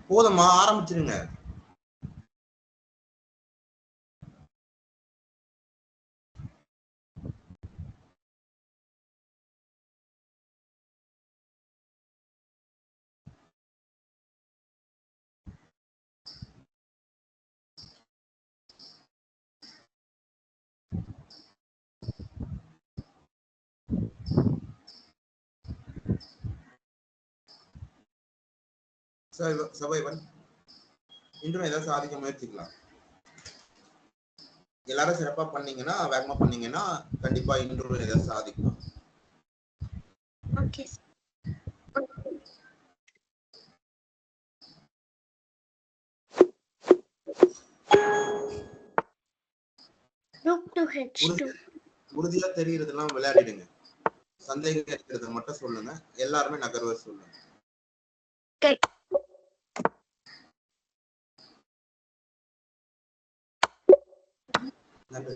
போதுமா, ஆரம்பிச்சிருங்க. சபைவன் இன்றும் ஏதாவது சாதிக்க முயற்சிக்கலாம். எல்லாரும் சிறப்பா பண்ணீங்கன்னா, வேகமா பண்ணீங்கன்னா கண்டிப்பா இன்றும் ஏதாவது சாதிக்கலாம். ஓகே. உறுதியா தெரிகிறதெல்லாம் விளையாடிடுங்க. சந்தேகம் இருக்கிறத மட்டும் சொல்லுங்க. எல்லாருமே நகர்வ சொல்லுங்க. நன்றி.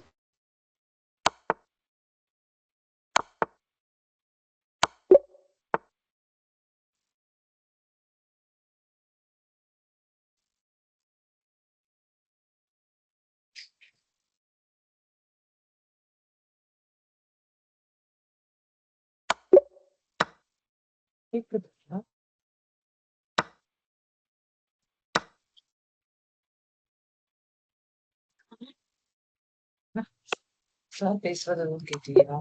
சார் பேசுறது கேட்டீங்களா?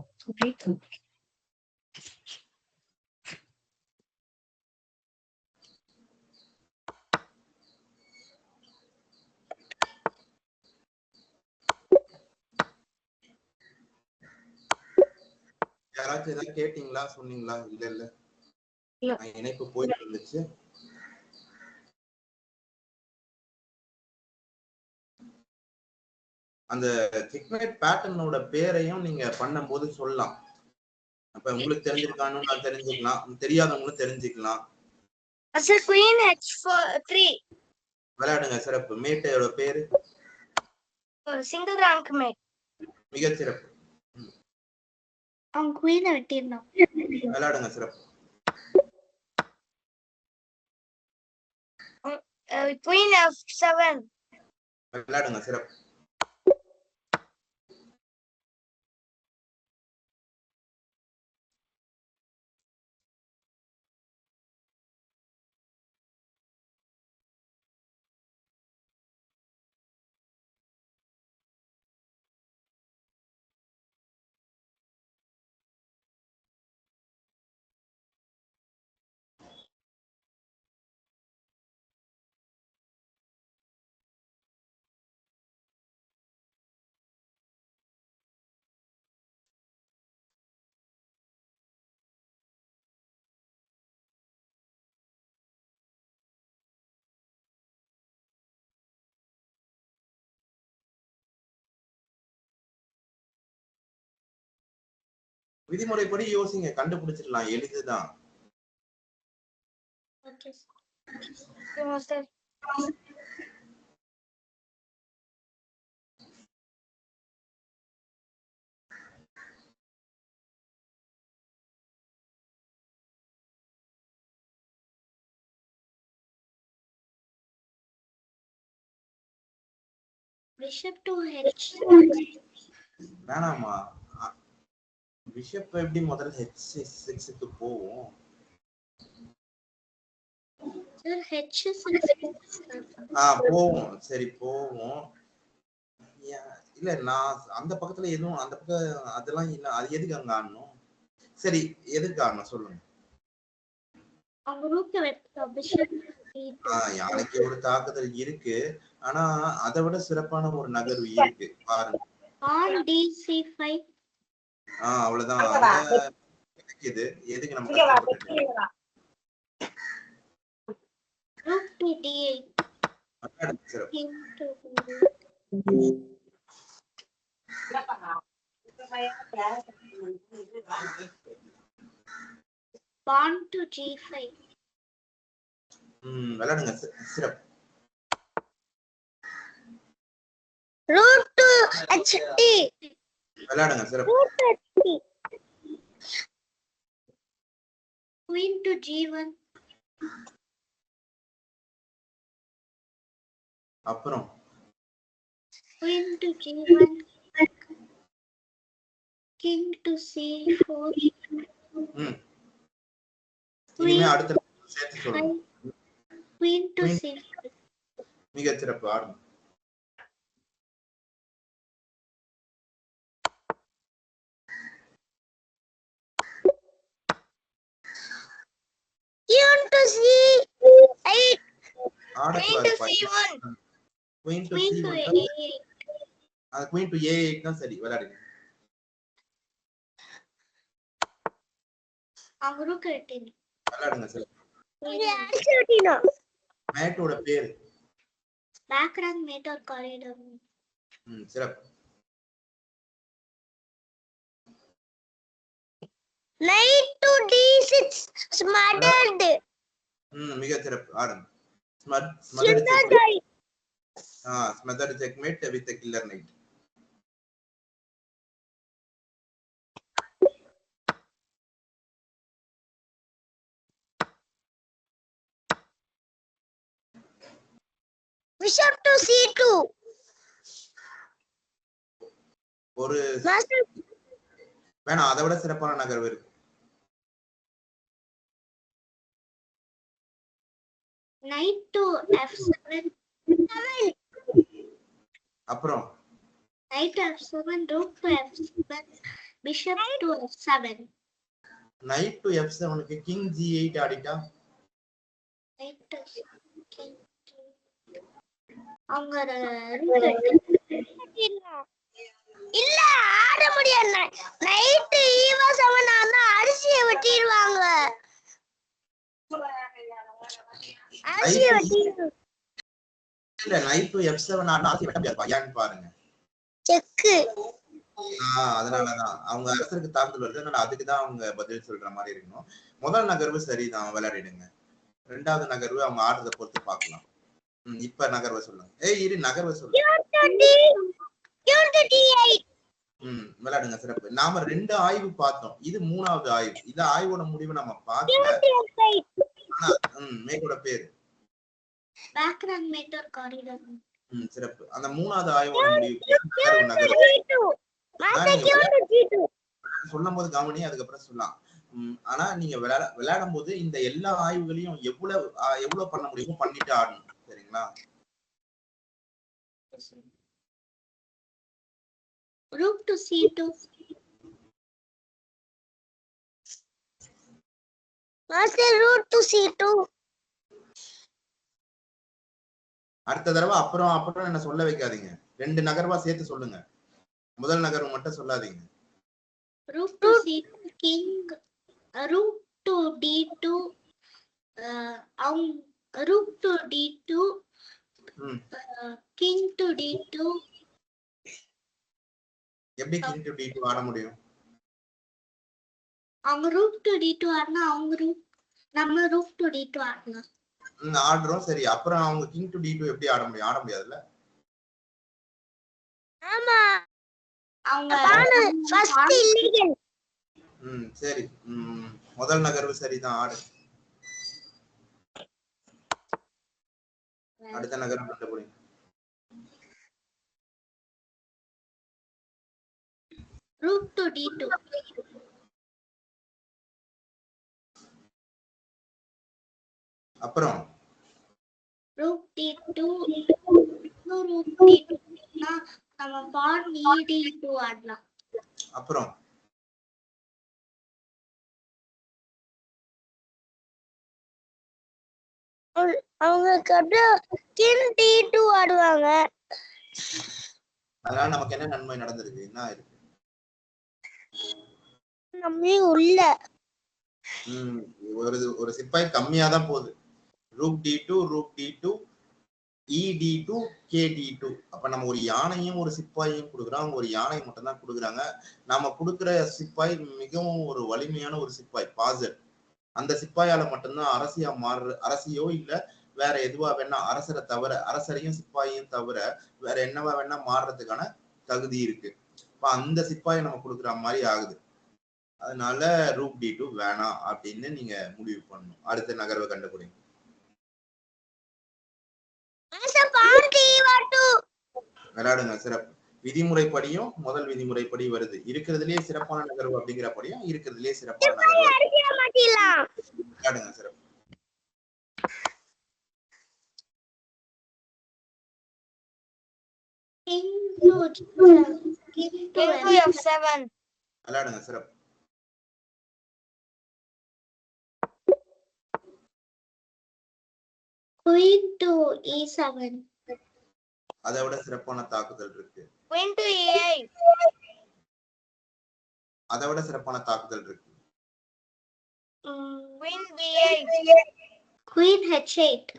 யாராச்சும் ஏதாவது கேட்டீங்களா, சொன்னீங்களா? இல்ல இல்ல இணைப்பு போயிட்டு இருந்துச்சு. அந்த கிக்மேட் பேட்டர்னோட பேரையும் நீங்க பண்ணும்போது சொல்லலாம். அப்ப உங்களுக்கு தெரிஞ்சிருக்கான்னு நான் தெரிஞ்சுக்கலாம், தெரியாதவங்களும் தெரிஞ்சுக்கலாம். Queen H3 விளையாடுங்க. சிறப்பு. மேட்டோட பேரு சிங்கிள் ரேங்க் மேட். மிக சிறப்பு. அவங்க குயினை வெட்டிடணும். விளையாடுங்க. சிறப்பு. Queen F7 விளையாடுங்க. சிறப்பு. விதிமுறைப்படி யோசிங்க, கண்டுபிடிச்சிடலாம். எளிதுதான். Bishop to H. வேணாமா? பிஷப் எப்படி முதல்ல H6க்கு போவோம்? போவோம். சரி போவோம். இல்ல நான் அந்த பக்கத்துல எதுவும் அந்த பக்கம் அதெல்லாம் இல்ல. அது எதுக்கு அங்க ஆடணும்? சரி எதுக்கு ஆடணும் சொல்லுங்க. யானைக்கு ஒரு தாக்குதல் இருக்கு. ஆனா அதை விட சிறப்பான ஒரு நகர்வு இருக்கு. பாருங்க. அவ்வளவுதான். இது எதுக்கு நம்ம Pawn to G5. விளையாடுங்க. சிறப்பு. Rook to H3. விளையாடுங்க. சிறப்பு. Queen to G1. அப்புறம் queen to g1, king to c4, இனிமே அடுத்த சேர்த்து சொல்லுங்க. queen to c5. மிகச் சிறப்பு. ஆடுங்க. Queen to c8, ஆடக்கூடாது. c1, queen to queen to c1 a8. அது queen to a8 தான் சரி. விளையாடுங்க. அவரு கரெக்ட். விளையாடுங்க சார். மேட்டோட பேரு பேக்ரவுண்ட் மேட்டர் காரிடர். சிறப்பு. knight to d6 smothered. மிகச் சிறப்பு. ஆடுங்க. smothered checkmate with a killer knight. bishop to c2. ஒரு வேணாம், அதை விட சிறப்பான நகர்வு இருக்கு. knight to f7. அப்புறம் knight to f7, rook to f7, bishop to f7. knight to f7 க்கு king g8 ஆடிட்டா knight to king. அவங்க இல்ல ஆட முடியாது. நைட் e7 ஆனா அரிசியை வெட்டிடுவாங்க. இல்ல knight to f7 ஆடினா அரிசி வெட்ட முடியாது. ஏன்னு பாருங்க. செக். அதனாலதான் அவங்க அரசருக்கு தாக்குதல் வருது. அதனால அதுக்கு தான் அவங்க பதில் சொல்ற மாதிரி இருக்கணும். முதல் நகர்வு சரிதான், விளையாடிடுங்க. ரெண்டாவது நகர்வு அவங்க ஆடுறதை பொறுத்து பார்க்கலாம். இப்ப நகர்வை சொல்லுங்க. இரு நகர்வை சொல்லுங்க. விளையாடுங்க. சிறப்பு. நாம 2 ஆய்வு பார்த்தோம். இது 3வது ஆய்வு. இந்த ஆய்வோட முடிவு நம்ம பார்க்கல. மேட்டோட பேரு பேக்ரவுண்ட் மேட்டர் காரிடர். சிறப்பு. அந்த 3வது ஆய்வோட முடிவு சொல்லும் போது கவனி, அதுக்கப்புறம் சொல்லலாம். ஆனா நீங்க விளையாடும் போது இந்த எல்லா ஆய்வுகளையும் எவ்வளவு பண்ண முடியுமோ பண்ணிட்டு ஆடணும். சரிங்களா? rook to c2. master rook to c2. அடுத்த தடவை அப்புறம் என்ன சொல்ல வைக்காதீங்க. 2 நகர்வா சேர்த்து சொல்லுங்க. முதல் நகர்வு மட்டும் சொல்லாதீங்க. rook to c2, king, rook to d2, rook to d2, king to d2. எப்படி king to d2 ஆட முடியும்? அவங்க rook to d2 ஆடுனா நம்ம rook to d2 ஆடலாம். ஆடுறோம். சரி, அப்புறம் அவங்க king to d2 எப்படி ஆட முடியும்? ஆட முடியாதுல்ல. ஆமா, அவங்க ஃபர்ஸ்ட் இல்லீகல். சரி, முதல் நகர்வு சரிதான், ஆடு. அடுத்த நகர்வு கண்டுபிடிங்க. rook to d2. அப்புறம் rook d2, rook d2 நம்ம pawn e2 ஆடலாம். அப்புறம் அவங்களுக்கு அப்படியே king d2 ஆடுவாங்க. அதனால நமக்கு என்ன நன்மை நடந்திருக்கு? என்ன இருக்கு? நம்ம உள்ள ஒரு சிப்பாய் கம்மியா தான் போகுது. rook d2, rook d2, e d2, kd2. அப்ப நம்ம ஒரு யானையும் ஒரு சிப்பாயையும் கொடுக்குறோம். அவங்க ஒரு யானை மட்டும் தான் கொடுக்குறாங்க. நாம கொடுக்குற சிப்பாய் மிகவும் ஒரு வலிமையான ஒரு சிப்பாய், பாசர். அந்த சிப்பாயால மட்டும்தான் அரசியோ இல்ல வேற எதுவா வேணா அரசரையும் சிப்பாயையும் தவிர வேற என்னவா வேணா மாறுறதுக்கான தகுதி இருக்கு. அந்த சிப்பாயை நம்ம கொடுக்குற மாதிரி ஆகுது. அதனால rook d2 வேணாம் அப்படின்னு நீங்க முடிவு பண்ணணும். அடுத்த நகர்வை கண்டுபிடிங்க. விளையாடுங்க. சிறப்பு. விதிமுறைப்படியும் முதல் விதிமுறைப்படி வருது. இருக்கிறதுலயே சிறப்பான நகர்வு அப்படிங்கிறபடியும் இருக்கிறதுலயே சிறப்பான நகர்வு. விளையாடுங்க. சிறப்பு. விளையாடுங்க. சிறப்பு. Queen to E7. அதை விட சிறப்பான தாக்குதல் இருக்கு. Queen to E8. அதை விட சிறப்பான தாக்குதல் இருக்கு. Queen B8. Queen H8.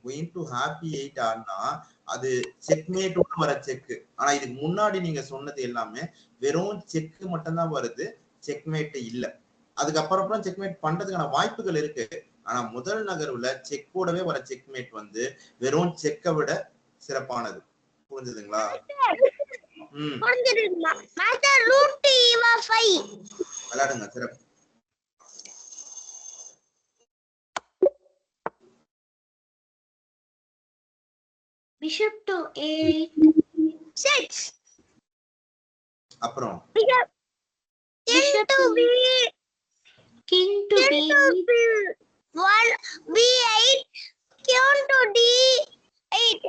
Queen to happy 8 ஆனா அது செக்மேட்டோட வர செக். ஆனா இதுக்கு முன்னாடி நீங்க சொன்னது எல்லாமே வெறும் செக் மட்டும் தான் வருது, செக்மேட் இல்ல. அதுக்கப்புறம் செக்மேட் பண்றதுக்கான வாய்ப்புகள் இருக்கு. ஆனா முதல் நகர்வுல செக்கோடவே வர செக்மேட் வந்து வெறும் செக்கை விட சிறப்பானது. புரிஞ்சுதுங்களா? விளையாடுங்க. சிறப்பு. Bishop to A8. 6. அப்புறம் Bishop to B. King to B. 1 B8. King to D8.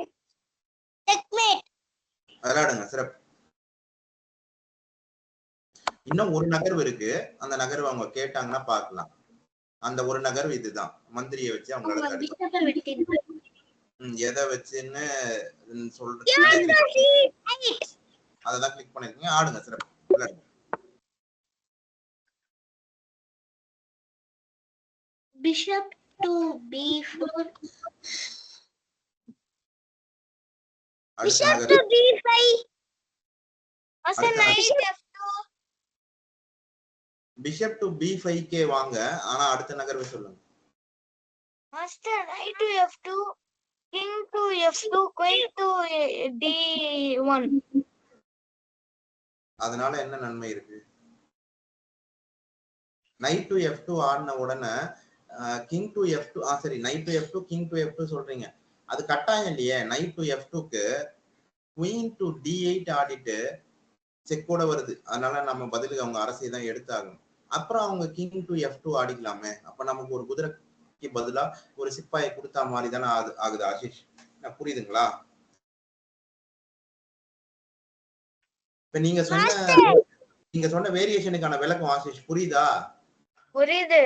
Checkmate. விளையாடுங்க. சிறப்பு. இன்னும் ஒரு நகர்வு இருக்கு. அந்த நகர்வு அவங்க கேட்டாங்கன்னா பார்க்கலாம். அந்த ஒரு நகர்வு இதுதான். மந்திரியை வச்சு அவங்களால எதை வச்சுன்னு சொல்றது அததான் கிளிக் பண்ணிருக்கீங்க. ஆடுங்க. சிறப்பு. விளையாடுங்க. Bishop to B4. Bishop to B5. Bishop to B5 K வாங்க. ஆனா அடுத்த நகர்வு சொல்லுங்க. Master knight to F2. King to F2. Queen to D1. அதனால என்ன நன்மை இருக்கு? knight to F2 ஆடின உடனே king to F2 சரி knight to F2 king to F2 சொல்றீங்க. அது கட்டாயம் இல்லையே. knight to F2க்கு queen to D8 ஆடிட்டு செக்கோட வருது. அதனால நம்ம பதிலுக்கு அவங்க அரசியை தான் எடுத்தாகணும். அப்புறம் அவங்க king to F2 ஆடிக்கலாமே. அப்ப நமக்கு ஒரு குதிரைக்கு பதிலா ஒரு சிப்பாயை கொடுத்தா மாதிரி தானே ஆகுது. ஆஷிஷ், புரியுதுங்களா? இப்ப நீங்க சொன்ன வேரியேஷனுக்கான விளக்கம் ஆஷிஷ் புரியுதா? புரியுது.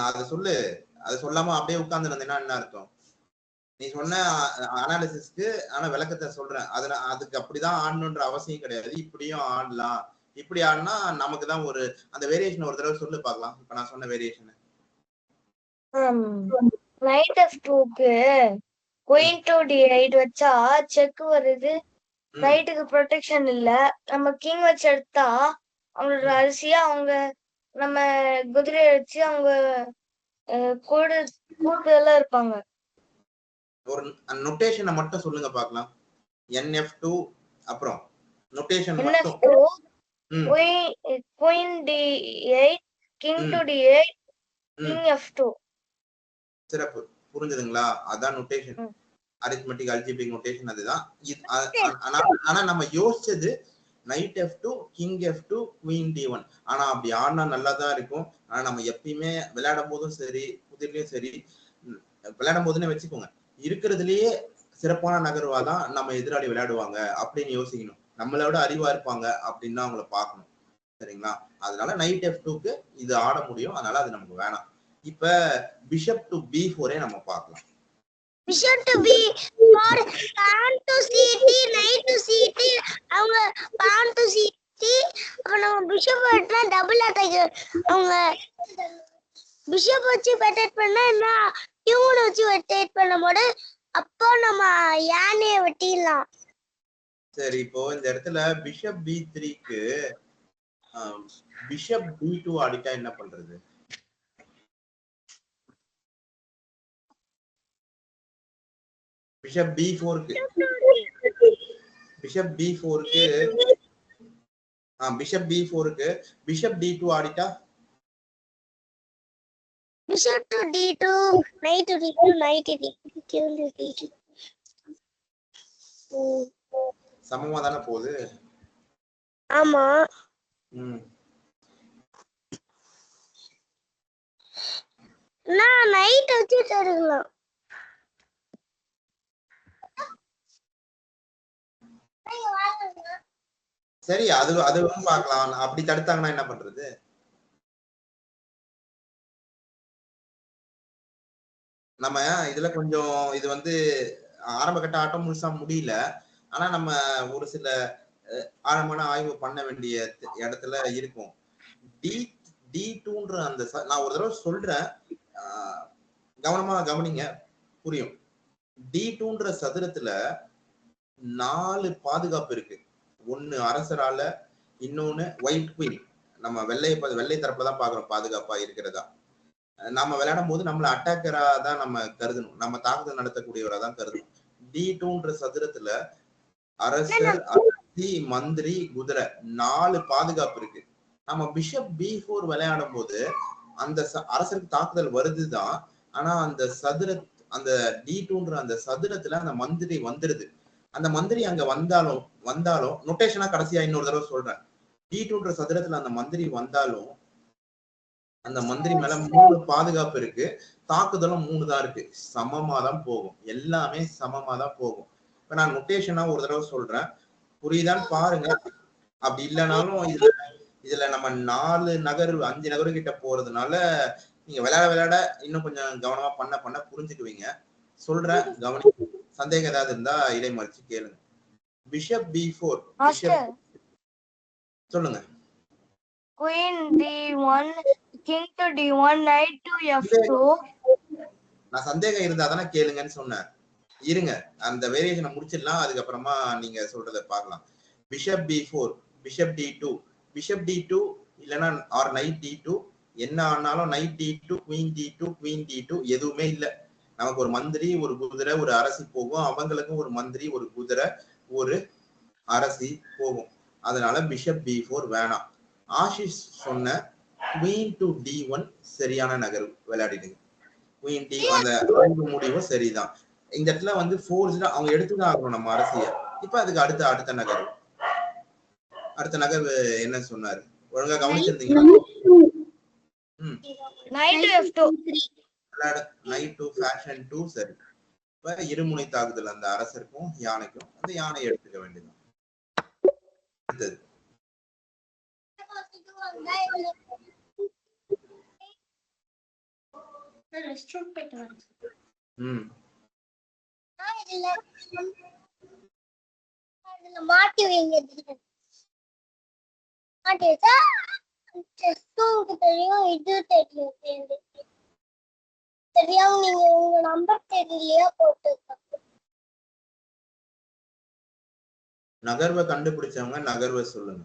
அத சொல்லு. அது சொல்லாம அப்படியே உட்கார்ந்து இருந்தேன்னா என்ன அர்த்தம்? நீ சொன்ன அனாலிசிஸ்க்கு ஆனா விளக்கத்தை சொல்றேன். அதுக்கு அப்படிதான் ஆடணுன்ற அவசியம் கிடையாது. இப்படியும் ஆடலாம். இப்படி ஆடினா நமக்கு தான் ஒரு அந்த வேரியேஷன் ஒரு தடவை சொல்லு பார்க்கலாம். இப்ப நான் சொன்ன variation knight f2க்கு queen to d8 வச்சா செக் வருது. நைட்டுக்கு ப்ரொடெக்ஷன் இல்ல. நம்ம கிங் வச்சு எடுத்தா அவங்களோட அரிசியா அவங்க நம்ம குதிரையை வச்சு அவங்க கூடுதலா இருப்பாங்க. ஒரு நோட்டேஷனை மட்டும் சொல்லுங்க பார்க்கலாம். nf2 அப்புறம் நோட்டேஷன் மட்டும். queen d8 king to d8 king f2. சிறப்பு. புரிஞ்சுதுங்களா? அதான் நோட்டேஷன். அரித்மெட்டிக் அல்ஜிபிரிக் நோட்டேஷன் அதுதான். ஆனா நம்ம யோசிச்சது knight f2 king f2 queen d1. ஆனா அப்படி ஆனா நல்லா தான் இருக்கும். ஆனா நம்ம எப்பயுமே விளையாடும் போதும் சரி புதிர்லயும் சரி விளையாடும் போதுன்னு வச்சுக்கோங்க, இருக்கிறதுலயே சிறப்பான நகர்வாதான் நம்ம எதிராளி விளையாடுவாங்க அப்படின்னு யோசிக்கணும். நம்மளோட அறிவா இருப்பாங்க அப்படின்னு தான் அவங்கள பார்க்கணும். சரிங்களா? அதனால knight f2க்கு இது ஆட முடியும். அதனால அது நமக்கு வேணாம். இப்ப bishop to b4 நம்ம பார்க்கலாம். bishop to b4 pawn to ct knight to ct அவங்க pawn to ct. அப்ப நம்ம bishop வச்சா டபுள் அட்டாக். அவங்க bishop வச்சு அட்டாக் பண்ணா என்ன q வச்சு அட்டாக் பண்ணும்போது அப்போ நம்ம யானையை வெட்டிடலாம். சரி, இப்போ இந்த இடத்துல bishop b3க்கு bishop b2 ஆடிட்டா என்ன பண்றது? bishop b4க்கு bishop bishop d2 ஆடிட்டா bishop to d2 knight to d2 knight to d2. சமமா தானே போகுது. ஆமா. நான் நைட் வச்சு தருக்கலாம். சரி, அது அதுவும் பார்க்கலாம். அப்படி தடுத்தாங்கன்னா என்ன பண்றது? நம்ம இதுல கொஞ்சம் இது வந்து ஆரம்ப கட்ட ஆட்டம் முழுசா முடியல. ஆனா நம்ம ஒரு சில ஆழமான ஆய்வு பண்ண வேண்டிய இடத்துல இருக்கும். D2ன்ற அந்த நான் ஒரு தடவை சொல்றேன், கவனமா கவனிங்க, புரியும். D2ன்ற சதுரத்துல 4 பாதுகாப்பு இருக்கு. ஒன்னு அரசரால, இன்னொன்னு ஒயிட் குயின், நம்ம வெள்ளை தரப்புல தான் பாக்குறோம் பாதுகாப்பா இருக்கிறதா. நம்ம விளையாடும் போது நம்மள அட்டாக்கரா தான் நம்ம கருதணும், நம்ம தாக்குதல் நடத்தக்கூடியவரா தான் கருதணும். D2ன்ற சதுரத்துல அரசர், அரசி, மந்திரி, குதிரை 4 பாதுகாப்பு இருக்கு. நம்ம பிஷப் B4 விளையாடும் போது அந்த அரசருக்கு தாக்குதல் வருதுதான். ஆனா அந்த அந்த D2ன்ற அந்த சதுரத்துல அந்த மந்திரி வந்துருது. அந்த மந்திரி அங்க வந்தாலும் நொட்டேஷனா கடைசியா இன்னொரு தடவை சொல்றேன். D2ன்ற சதுரத்துல அந்த மந்திரி வந்தாலும் அந்த மந்திரி மேல 3 பாதுகாப்பு இருக்கு. தாக்குதலும் 3 தான் இருக்கு. சமமா தான் போகும். எல்லாமே சமமா தான் போகும். இப்ப நான் நொட்டேஷனா ஒரு தடவை சொல்றேன், புரியுதான்னு பாருங்க. அப்படி இல்லைனாலும் இதுல நம்ம 4 நகர் 5 நகரு கிட்ட போறதுனால நீங்க விளையாட இன்னும் கொஞ்சம் கவனமா பண்ண புரிஞ்சுக்குவீங்க. சொல்றேன், கவனி. சந்தேகம் ஏதாவது இருந்தா இடைமறிச்சு கேளுங்க. பிஷப் B4 சொல்லுங்க. Queen D1, King to D1, Knight to F2. நான் சந்தேகம் இருந்தா தானே கேளுங்கன்னு சொன்னேன். இருங்க, அந்த வேரியேஷனை முடிச்சிடலாம், அதுக்கப்புறமா நீங்க சொல்றத பார்க்கலாம். Bishop B4, bishop D2, bishop D2 இல்லைன்னா ஆர் நைட் D2, என்ன ஆனாலும் night D2, queen D2, queen D2 எதுவுமே இல்லை. நமக்கு ஒரு மந்திரி, ஒரு குதிரை, ஒரு அரசி போகும். அவங்களுக்கும் ஒரு மந்திரி, ஒரு குதிரை, ஒரு அரசி போகும். அதனால பிஷப் B4 வேணாம். ஆஷிஷ் சொன்ன குவீன் டு D1 சரியான நகர் விளையாடிடுங்க. குவீன் D அந்த முடிவு சரிதான். இந்த இடத்துல வந்து ஃபோர்ஸ்ல அவங்க எடுத்துதான் ஆகணும் நம்ம அரசிய. இப்ப அதுக்கு அடுத்த நகர் என்ன சொன்னாரு? ஒழுங்கா கவனிச்சிருந்தீங்களா? நைட் டு ஃபேஷன் 2 சரி. இப்ப இருமுனை தாக்குதல் அந்த அரசருக்கும் யானைக்கும். அந்த யானை எடுத்துக்க வேண்டியது. அடுத்தது மாட்டி வைங்க. மாட்டி வச்சா தெரியும், இது தெரியும். தெரியாம நீங்க உங்க நம்பர் தெரியலையா போட்டுருக்க. நகர்வை கண்டுபிடிச்சவங்க நகர்வை சொல்லுங்க.